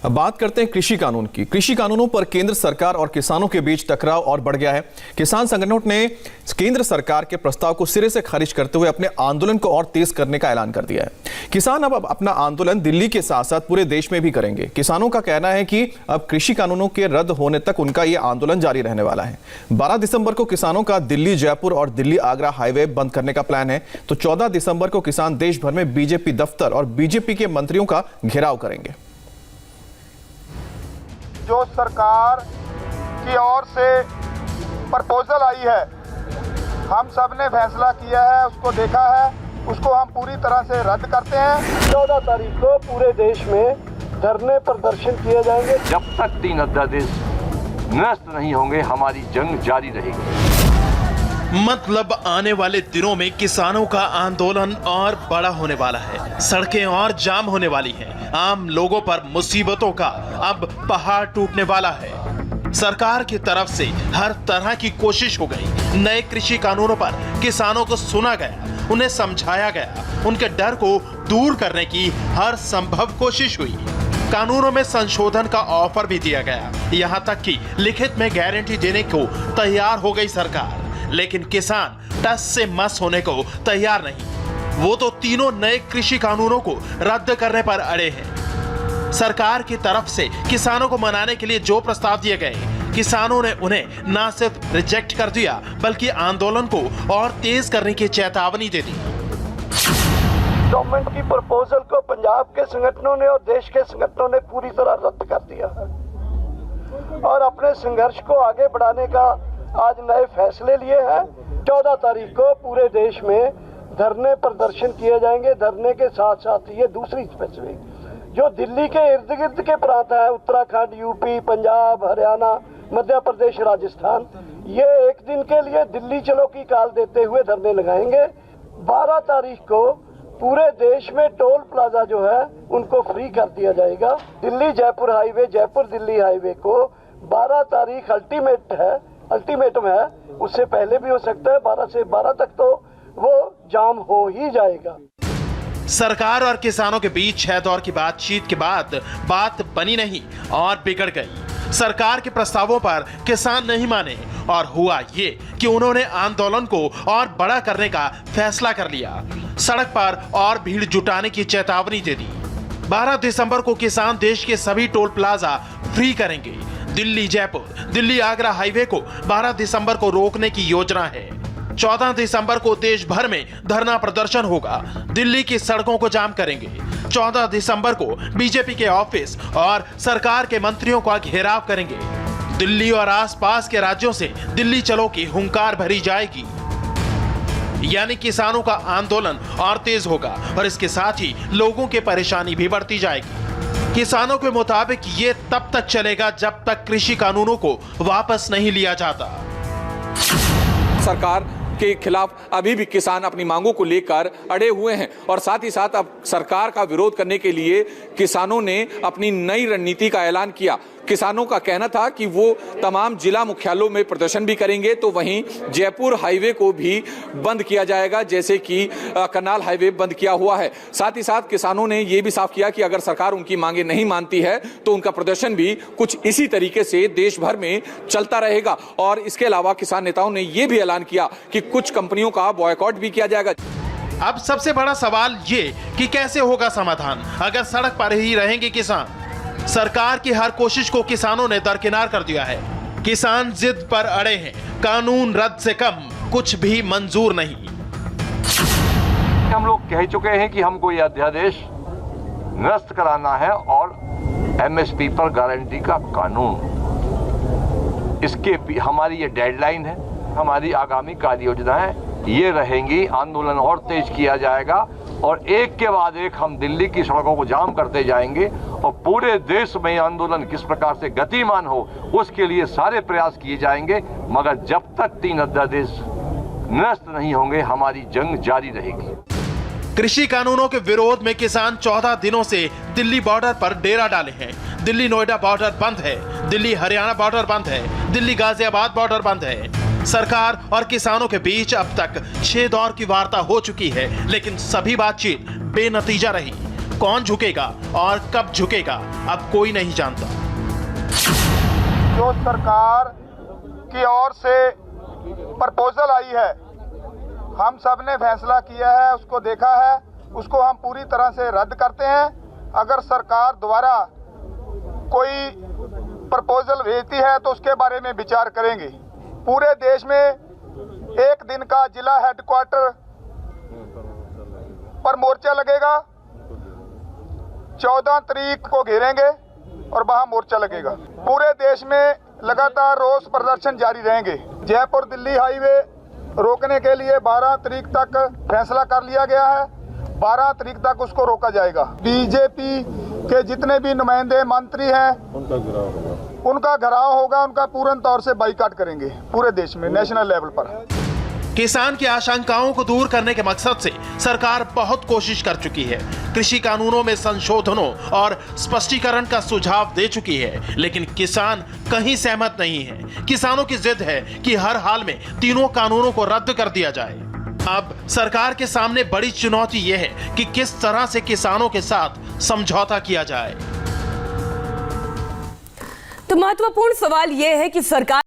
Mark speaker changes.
Speaker 1: अब बात करते हैं कृषि कानून की। कृषि कानूनों पर केंद्र सरकार और किसानों के बीच टकराव और बढ़ गया है। किसान संगठनों ने केंद्र सरकार के प्रस्ताव को सिरे से खारिज करते हुए अपने आंदोलन को और तेज करने का ऐलान कर दिया है। किसान अब अपना आंदोलन दिल्ली के साथ साथ पूरे देश में भी करेंगे। किसानों का कहना है कि अब कृषि कानूनों के रद्द होने तक उनका यह आंदोलन जारी रहने वाला है। 12 दिसंबर को किसानों का दिल्ली जयपुर और दिल्ली आगरा हाईवे बंद करने का प्लान है, तो 14 दिसंबर को किसान देश भर में बीजेपी दफ्तर और बीजेपी के मंत्रियों का घेराव करेंगे।
Speaker 2: जो सरकार की ओर से प्रपोजल आई है, हम सब ने फैसला किया है, उसको देखा है, उसको हम पूरी तरह से रद्द करते हैं।
Speaker 3: 14 तारीख को पूरे देश में धरने प्रदर्शन किए जाएंगे।
Speaker 4: जब तक 3 अध्यादेश निरस्त नहीं होंगे हमारी जंग जारी रहेगी।
Speaker 5: मतलब आने वाले दिनों में किसानों का आंदोलन और बड़ा होने वाला है, सड़कें और जाम होने वाली हैं, आम लोगों पर मुसीबतों का अब पहाड़ टूटने वाला है। सरकार की तरफ से हर तरह की कोशिश हो गई। नए कृषि कानूनों पर किसानों को सुना गया, उन्हें समझाया गया, उनके डर को दूर करने की हर संभव कोशिश हुई। कानूनों में संशोधन का ऑफर भी दिया गया, यहाँ तक कि लिखित में गारंटी देने को तैयार हो गई सरकार। लेकिन किसान टस से मस होने को तैयार नहीं। वो तो तीनों नए कृषि कानूनों को रद्द करने पर अड़े हैं। सरकार की तरफ से किसानों को मनाने के लिए जो प्रस्ताव दिए गए, किसानों ने उन्हें न सिर्फ रिजेक्ट कर दिया बल्कि आंदोलन को और तेज करने की चेतावनी दे दी।
Speaker 3: गवर्नमेंट की प्रपोजल को पंजाब के संगठनों ने और देश के संगठनों ने पूरी तरह रद्द कर दिया है और अपने संघर्ष को आगे बढ़ाने का आज नए फैसले लिए हैं। 14 तारीख को पूरे देश में धरने प्रदर्शन किए जाएंगे। धरने के साथ साथ ये दूसरी स्पेसिफिक जो दिल्ली के इर्द गिर्द के प्रांत है, उत्तराखंड, यूपी, पंजाब, हरियाणा, मध्य प्रदेश, राजस्थान, ये एक दिन के लिए दिल्ली चलो की काल देते हुए धरने लगाएंगे। 12 तारीख को पूरे देश में टोल प्लाजा जो है उनको फ्री कर दिया जाएगा। दिल्ली जयपुर हाईवे, जयपुर दिल्ली हाईवे को 12 तारीख अल्टीमेटम है, उससे पहले भी हो सकता है। 12 से 12 तक तो वो जाम हो ही जाएगा।
Speaker 5: सरकार और किसानों के बीच 6 दौर की बातचीत के बाद बात बनी नहीं और बिगड़ गई। सरकार के प्रस्तावों पर किसान नहीं माने और हुआ ये कि उन्होंने आंदोलन को और बड़ा करने का फैसला कर लिया। सड़क पर और भीड़ जुटाने की चेतावनी दे दी। 12 दिसंबर को किसान देश के सभी टोल प्लाजा फ्री करेंगे। दिल्ली जयपुर, दिल्ली आगरा हाईवे को 12 दिसंबर को रोकने की योजना है। 14 दिसंबर को देश भर में धरना प्रदर्शन होगा। दिल्ली की सड़कों को जाम करेंगे। 14 दिसंबर को बीजेपी के ऑफिस और सरकार के मंत्रियों का घेराव करेंगे। दिल्ली और आसपास के राज्यों से दिल्ली चलो की हुंकार भरी जाएगी। यानी किसानों का आंदोलन और तेज होगा और इसके साथ ही लोगों की परेशानी भी बढ़ती जाएगी। किसानों के मुताबिक ये तब तक चलेगा जब तक कृषि कानूनों को वापस नहीं लिया जाता।
Speaker 6: सरकार के खिलाफ अभी भी किसान अपनी मांगों को लेकर अड़े हुए हैं और साथ ही साथ अब सरकार का विरोध करने के लिए किसानों ने अपनी नई रणनीति का ऐलान किया। किसानों का कहना था कि वो तमाम जिला मुख्यालयों में प्रदर्शन भी करेंगे, तो वहीं जयपुर हाईवे को भी बंद किया जाएगा, जैसे कि करनाल हाईवे बंद किया हुआ है। साथ ही साथ किसानों ने ये भी साफ किया कि अगर सरकार उनकी मांगे नहीं मानती है तो उनका प्रदर्शन भी कुछ इसी तरीके से देश भर में चलता रहेगा। और इसके अलावा किसान नेताओं ने ये भी ऐलान किया कि कुछ कंपनियों का बॉयकॉट भी किया जाएगा।
Speaker 5: अब सबसे बड़ा सवाल ये कि कैसे होगा समाधान अगर सड़क पर ही रहेंगे किसान। सरकार की हर कोशिश को किसानों ने दरकिनार कर दिया है। किसान जिद पर अड़े हैं, कानून रद्द से कम कुछ भी मंजूर नहीं।
Speaker 4: हम लोग कह चुके हैं कि हमको यह अध्यादेश निरस्त कराना है और एमएसपी पर गारंटी का कानून, इसके हमारी ये डेडलाइन है, हमारी आगामी कार्य योजनाएं ये रहेंगी। आंदोलन और तेज किया जाएगा और एक के बाद एक हम दिल्ली की सड़कों को जाम करते जाएंगे और पूरे देश में आंदोलन किस प्रकार से गतिमान हो उसके लिए सारे प्रयास किए जाएंगे। मगर जब तक 3 अध्यादेश निरस्त नहीं होंगे हमारी जंग जारी रहेगी।
Speaker 5: कृषि कानूनों के विरोध में किसान 14 दिनों से दिल्ली बॉर्डर पर डेरा डाले हैं। दिल्ली नोएडा बॉर्डर बंद है, दिल्ली हरियाणा बॉर्डर बंद है, दिल्ली गाजियाबाद बॉर्डर बंद है। सरकार और किसानों के बीच अब तक 6 दौर की वार्ता हो चुकी है, लेकिन सभी बातचीत बेनतीजा रही। कौन झुकेगा और कब झुकेगा अब कोई नहीं जानता।
Speaker 2: जो सरकार की ओर से प्रपोजल आई है, हम सब ने फैसला किया है, उसको देखा है, उसको हम पूरी तरह से रद्द करते हैं। अगर सरकार दोबारा कोई प्रपोजल भेजती है तो उसके बारे में विचार करेंगे। पूरे देश में एक दिन का जिला हेडक्वार्टर पर मोर्चा लगेगा। 14 तारीख को घेरेंगे और वहां मोर्चा लगेगा। पूरे देश में लगातार रोष प्रदर्शन जारी रहेंगे। जयपुर दिल्ली हाईवे रोकने के लिए 12 तारीख तक फैसला कर लिया गया है। 12 तारीख तक उसको रोका जाएगा। बीजेपी के जितने भी नुमाइंदे मंत्री हैं उनका घेराव होगा, उनका पूर्ण तौर से बाइकाट करेंगे पूरे देश में, नेशनल लेवल पर।
Speaker 5: किसान की आशंकाओं को दूर करने के मकसद से सरकार बहुत कोशिश कर चुकी है। कृषि कानूनों में संशोधनों और स्पष्टीकरण का सुझाव दे चुकी है, लेकिन किसान कहीं सहमत नहीं है। किसानों की जिद है कि हर हाल में तीनों कानूनों को रद्द कर दिया जाए। अब सरकार के सामने बड़ी चुनौती यह है कि किस तरह से किसानों के साथ समझौता किया जाए।
Speaker 7: तो महत्वपूर्ण सवाल यह है कि सरकार